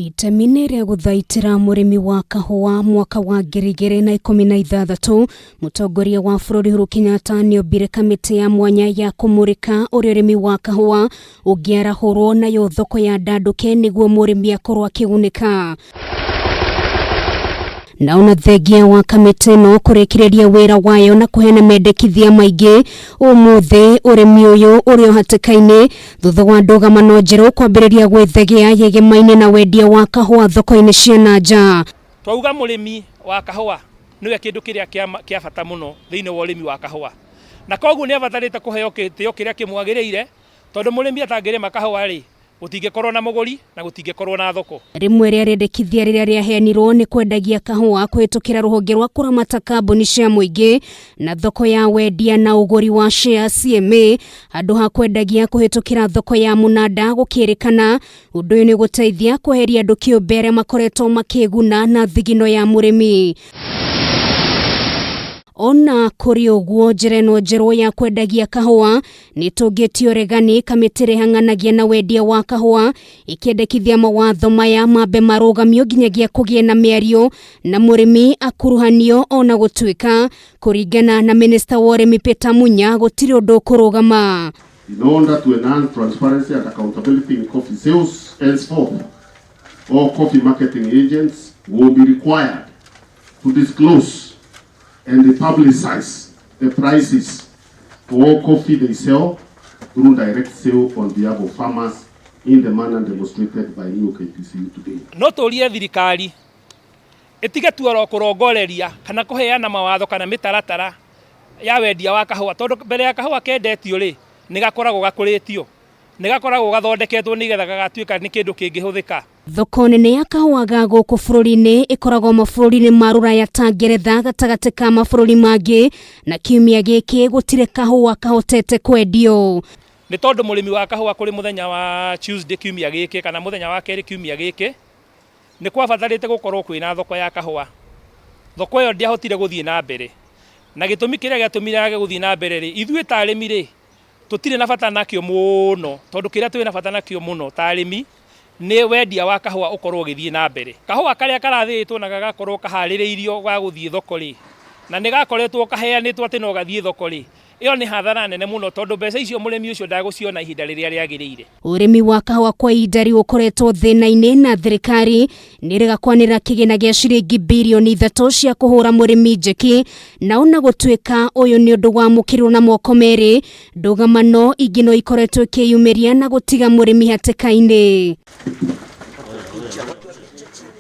Itemi rĩa gũthaitĩra murimi wa kahua mwaka wa 2016 mutongoria wa bũrũri Uhuru Kenyatta nĩombire kamĩtĩ ya mwanya ya kũmũrĩka ũrĩa ũrĩmi wa kahua ũngĩarahũrwo nayo thoko ya ndanduke niguo murimi akorwo akigunika. Na ona Thengia wa kamĩtĩ no kũrĩkĩrĩria wĩra wayo na kũheana mendekithia maingĩ ũmũthĩ ũrĩmi ũyũ ũrĩ hatĩka-inĩ thutha wa Ndugamano njerũ kwambĩrĩria gwĩthegea yegemaine na wendia wa kahua thoko-inĩ cia nanja. Twauga murimi wa kahua niwe kindu kiria kia bata muno thiini wa urimi wa kahua, na koguo ni abatarite kuheo kitio kiria kimwagiriire tondu murimi atangirima kahua ri gutingikorwo na muguri na gutingikorwo na thoko. Rimwe rĩa rendekithia rĩrĩa rĩaheanirwo nĩ kwendagia kahua kũhĩtũkĩra rũhonge rwa kũramata kambuni cia mũingĩ na thoko ya wendia na ũgũri wa share CMA handũ ha kwendagia kũhĩtũkĩra thoko ya munanda gũkĩrĩkana. Ũndũ ũyũ nĩ gũteithia kweheria andũ kĩũmbe arĩa makoretwo makiguna na thigino ya murimi. Ona kũrĩ ũguo njĩra ĩno njerũ ya kwendagia kahua nĩtũngĩtio regani kamĩtĩ kihanganagia na wendia wa kahua ikĩendekithia mawatho maya mambe marũgamio nginyagia kũgĩe na mĩario na murimi akuruhanio ona gũtuĩka kuringana na Minister wa Ũrĩmi Peter Munya gũtirĩ ũndũ kũrũgama. In order to enhance transparency and accountability in coffee sales, henceforth, all coffee marketing agents will be required to disclose and they publicize the prices for all coffee they sell through direct sale on behalf of farmers in the manner demonstrated by new KPCU today. No turie thirikari itige tuoro kurongoreria kana kuheana mawatho kana mitaratara ya wendia wa kahua tondu mbere ya kahua kendetio ri nigakoragwo gakuritio nigakoragwo gathondeketwo nigetha gagatuika ni kindu kingihũthĩka. Thoko nene ya kahua ga gũkũ bũrũri-inĩ ĩkoragwo mabũrũri-inĩ ma rũraya ta Ngeretha gatagatĩ ka mabũrũri mangĩ, na kiumia gĩkĩ gũtirĩ kahua kahotete kwendio. Nĩ tondũ mũrĩmi wa kahua kũrĩ mũthenya wa Tuesday kiumia gĩkĩ kana mũthenya wa kerĩ kiumia gĩkĩ nĩ kwabatarĩte gũkorwo kwĩna thoko ya kahua. Thoko ĩyo ndĩahotire gũthiĩ na mbere, na gĩtũmi kĩrĩa gĩatũmire gũthiĩ na mbere rĩ, ithuĩ ta arĩmi rĩ tũtirĩ na bata nakĩo mũno, tondũ kĩrĩa twĩ na bata nakĩo mũno ta arĩmi nĩ wendia wa kahua ukorwo gĩthiĩ na mbere. Kahua karĩa karathĩtwo na gagakorwo kaharĩrĩirio ga gũthiĩ thoko rĩ, na nĩ gakoretwo kaheanĩtwo atĩ no gathiĩ thoko rĩ, iyo ni hathara nene muno tondu mbeca icio murimi ucio ndaguciona ihinda riria riagiriire. Urimi wa kahua kwa ihinda ukoretwo thĩna-inĩ na thirikari nĩrĩgakwanĩra kĩgĩna gĩa ciringi birioni 3 cia kũhũra murimi njeki, na ona gũtuĩka ũyũ nĩ ũndũ wa mũkĩrwo na moko merĩ, Ndugamano ingĩ no ikoretwo ikĩyumĩria na gũtiga murimi hatĩka-inĩ.